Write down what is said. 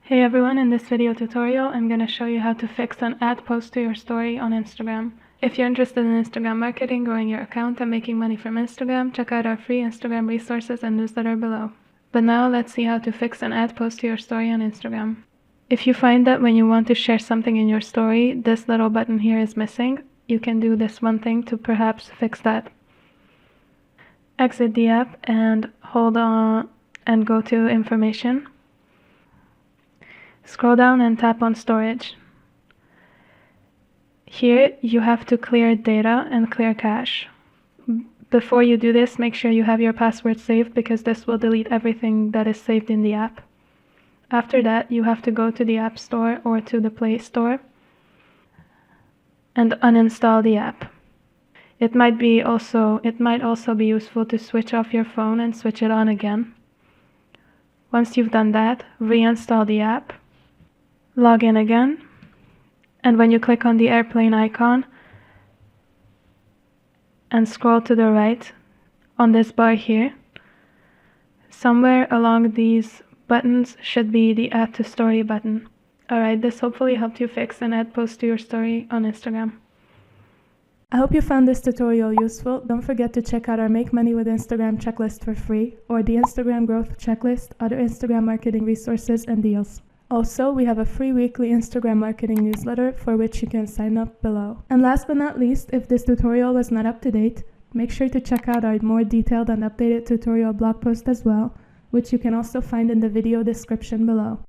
Hey everyone, in this video tutorial I'm going to show you how to fix an ad post to your story on Instagram. If you're interested in Instagram marketing, growing your account, and making money from Instagram, check out our free Instagram resources and newsletter below. But now let's see how to fix an ad post to your story on Instagram. If you find that when you want to share something in your story, this little button here is missing, you can do this one thing to perhaps fix that. Exit the app and hold on and go to Information. Scroll down and tap on Storage. Here you have to clear data and clear cache. Before you do this, make sure you have your password saved because this will delete everything that is saved in the app. After that, you have to go to the App Store or to the Play Store and uninstall the app. It might also be useful to switch off your phone and switch it on again. Once you've done that, reinstall the app. Log in again, and when you click on the airplane icon and scroll to the right on this bar here, somewhere along these buttons should be the Add to Story button. Alright, this hopefully helped you fix an ad post to your story on Instagram. I hope you found this tutorial useful. Don't forget to check out our Make Money with Instagram checklist for free, or the Instagram Growth Checklist, other Instagram marketing resources and deals. Also, we have a free weekly Instagram marketing newsletter for which you can sign up below. And last but not least, if this tutorial was not up to date, make sure to check out our more detailed and updated tutorial blog post as well, which you can also find in the video description below.